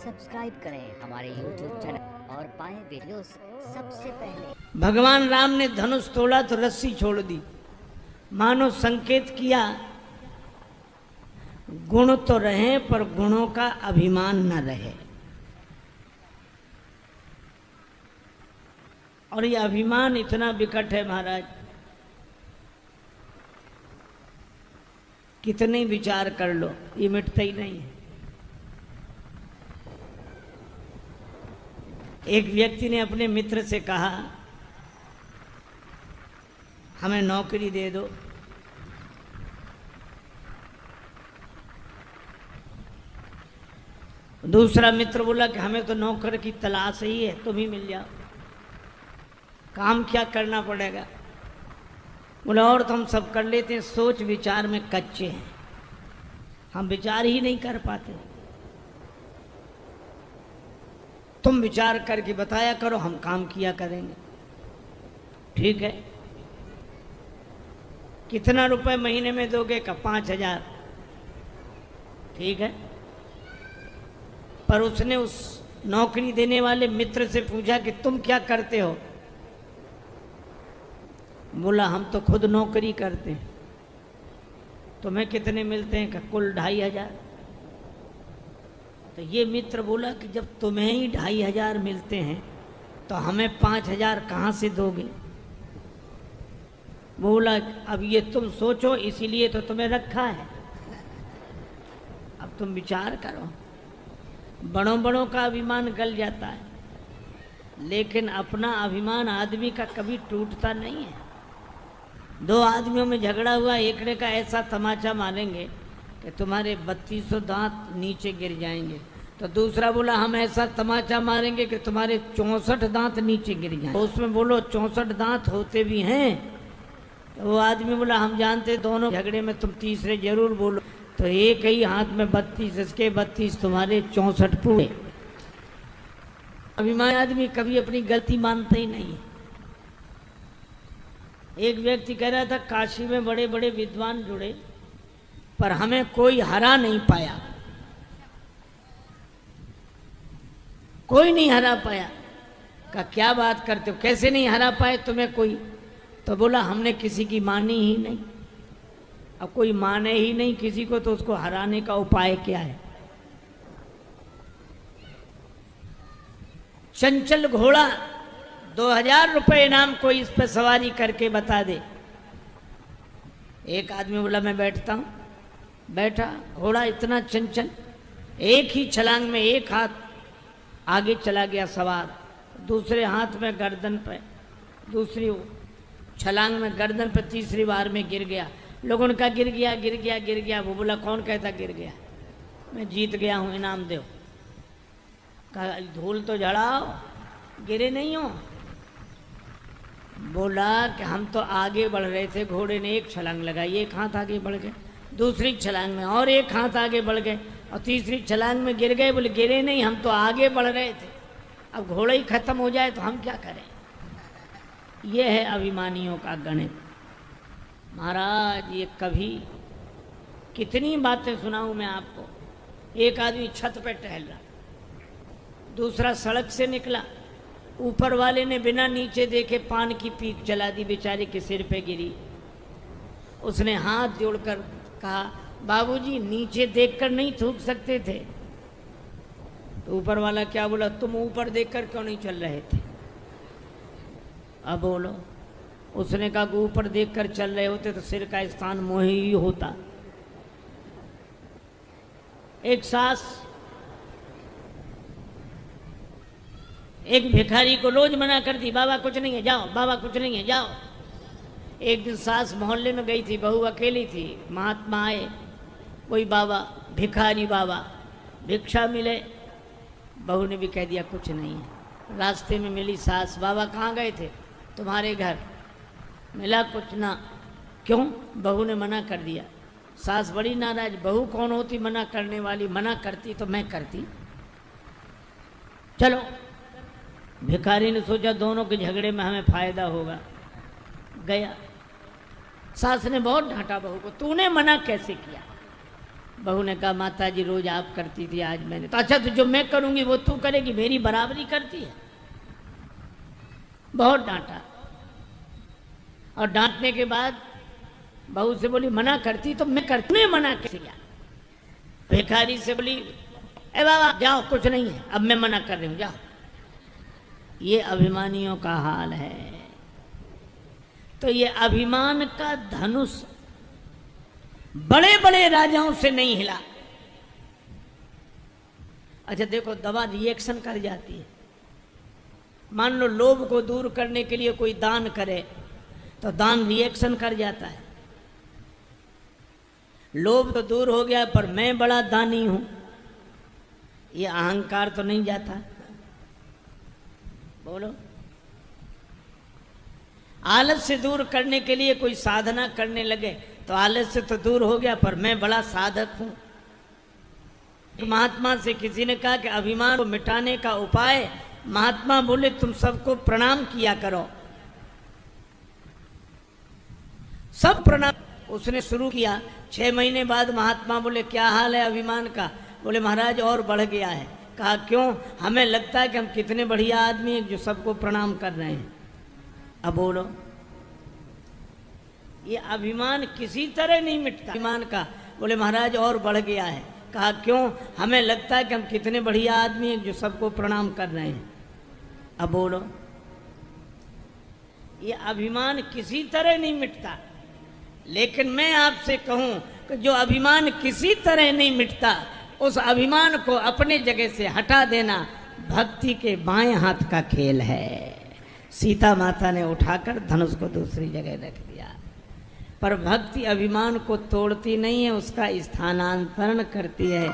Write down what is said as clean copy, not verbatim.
Subscribe करें हमारे YouTube channel और पाएं वीडियोस सबसे पहले। भगवान राम ने धनुष तोड़ा तो रस्सी छोड़ दी, मानो संकेत किया गुण तो रहे पर गुणों का अभिमान न रहे। और ये अभिमान इतना विकट है महाराज, कितने विचार कर लो ये मिटता ही नहीं है। एक व्यक्ति ने अपने मित्र से कहा हमें नौकरी दे दो। दूसरा मित्र बोला कि हमें तो नौकर की तलाश ही है, तुम ही मिल जाओ। काम क्या करना पड़ेगा? बोला और तो हम सब कर लेते हैं, सोच विचार में कच्चे हैं, हम विचार ही नहीं कर पाते। तुम विचार करके बताया करो, हम काम किया करेंगे। ठीक है, कितना रुपए महीने में दोगे? का 5,000। ठीक है, पर उसने उस नौकरी देने वाले मित्र से पूछा कि तुम क्या करते हो? बोला हम तो खुद नौकरी करते हैं। तुम्हें कितने मिलते हैं? का कुल 2,500। तो ये मित्र बोला कि जब तुम्हें ही 2,500 मिलते हैं तो हमें 5,000 कहाँ से दोगे? बोला अब ये तुम सोचो, इसीलिए तो तुम्हें रखा है, अब तुम विचार करो। बड़ों बड़ों का अभिमान गल जाता है, लेकिन अपना अभिमान आदमी का कभी टूटता नहीं है। दो आदमियों में झगड़ा हुआ, एक ने का ऐसा तमाचा मारेंगे कि तुम्हारे 3200 दांत नीचे गिर जाएंगे, तो दूसरा बोला हम ऐसा तमाचा मारेंगे कि तुम्हारे 64 दांत नीचे गिर जाएंगे। तो उसमें बोलो 64 दांत होते भी हैं? तो वो आदमी बोला हम जानते दोनों झगड़े में तुम तीसरे जरूर बोलो। तो एक ही हाथ में 32, इसके 32, तुम्हारे 64 पूरे। अभिमान आदमी कभी अपनी गलती मानता ही नहीं। एक व्यक्ति कह रहा था काशी में बड़े बड़े विद्वान जुड़े पर हमें कोई हरा नहीं पाया, कोई नहीं हरा पाया। का क्या बात करते हो, कैसे नहीं हरा पाए तुम्हें कोई? तो बोला हमने किसी की मानी ही नहीं। अब कोई माने ही नहीं किसी को तो उसको हराने का उपाय क्या है? चंचल घोड़ा 2,000 रुपए इनाम, कोई इस पर सवारी करके बता दे। एक आदमी बोला मैं बैठता हूं। बैठा, घोड़ा इतना चंचल, एक ही छलांग में एक हाथ आगे चला गया सवार, दूसरे हाथ में गर्दन पे, दूसरी छलांग में गर्दन पे, तीसरी बार में गिर गया। लोगों ने कहा गिर गया गिर गया गिर गया। वो बोला कौन कहता गिर गया, मैं जीत गया हूं, इनाम दो। कहा धूल तो झड़ाओ, गिरे नहीं हो। बोला कि हम तो आगे बढ़ रहे थे, घोड़े ने एक छलांग लगाई, एक हाथ आगे बढ़ गए, दूसरी छलांग में और एक हाथ आगे बढ़ गए, और तीसरी छलांग में गिर गए। बोले गिरे नहीं, हम तो आगे बढ़ रहे थे, अब घोड़ा ही खत्म हो जाए तो हम क्या करें? यह है अभिमानियों का गणित महाराज। ये कभी कितनी बातें सुनाऊं मैं आपको। एक आदमी छत पे टहल रहा, दूसरा सड़क से निकला, ऊपर वाले ने बिना नीचे देखे पान की पीक चला दी, बेचारे के सिर पे गिरी। उसने हाथ जोड़कर कहा बाबूजी नीचे देखकर नहीं थूक सकते थे? तो ऊपर वाला क्या बोला, तुम ऊपर देखकर क्यों नहीं चल रहे थे? अब बोलो। उसने कहा ऊपर देखकर चल रहे होते तो सिर का स्थान मोह ही होता। एक सास एक भिखारी को रोज मना करती, बाबा कुछ नहीं है जाओ, बाबा कुछ नहीं है जाओ। एक दिन सास मोहल्ले में गई थी, बहू अकेली थी, महात्मा आए, कोई बाबा, भिखारी बाबा, भिक्षा मिले। बहू ने भी कह दिया कुछ नहीं है। रास्ते में मिली सास, बाबा कहाँ गए थे? तुम्हारे घर। मिला कुछ ना। क्यों? बहू ने मना कर दिया। सास बड़ी नाराज, बहू कौन होती मना करने वाली, मना करती तो मैं करती। चलो। भिखारी ने सोचा दोनों के झगड़े में हमें फायदा होगा, गया। सास ने बहुत डांटा बहू को, तूने मना कैसे किया? बहू ने कहा माता जी रोज आप करती थी, आज मैंने तो अच्छा, तो जो मैं करूंगी वो तू करेगी, मेरी बराबरी करती है। बहुत डांटा और डांटने के बाद बहू से बोली मना करती तो मैं करती, मैं मना कैसे किया। भिखारी से बोली ए बाबा जाओ, कुछ नहीं है, अब मैं मना कर रही हूं, जाओ। ये अभिमानियों का हाल है। तो ये अभिमान का धनुष बड़े बड़े राजाओं से नहीं हिला। अच्छा देखो, दवा रिएक्शन कर जाती है। मान लो लोभ को दूर करने के लिए कोई दान करे तो दान रिएक्शन कर जाता है। लोभ तो दूर हो गया, पर मैं बड़ा दानी हूं, ये अहंकार तो नहीं जाता। बोलो, आलस से दूर करने के लिए कोई साधना करने लगे तो आलस से तो दूर हो गया, पर मैं बड़ा साधक हूं। महात्मा से किसी ने कहा कि अभिमान को मिटाने का उपाय, महात्मा बोले तुम सबको प्रणाम किया करो। सब प्रणाम उसने शुरू किया। 6 महीने बाद महात्मा बोले क्या हाल है अभिमान का? बोले महाराज और बढ़ गया है। कहा क्यों? हमें लगता है कि हम कितने बढ़िया आदमी हैं जो सबको प्रणाम कर रहे हैं। अब बोलो, ये अभिमान किसी तरह नहीं मिटता अभिमान का। बोले महाराज और बढ़ गया है। कहा क्यों? हमें लगता है कि हम कितने बढ़िया आदमी हैं जो सबको प्रणाम कर रहे हैं। अब बोलो, ये अभिमान किसी तरह नहीं मिटता। लेकिन मैं आपसे कहूं कि जो अभिमान किसी तरह नहीं मिटता, उस अभिमान को अपने जगह से हटा देना भक्ति के बाएं हाथ का खेल है। सीता माता ने उठाकर धनुष को दूसरी जगह रख दिया। पर भक्ति अभिमान को तोड़ती नहीं है, उसका स्थानांतरण करती है।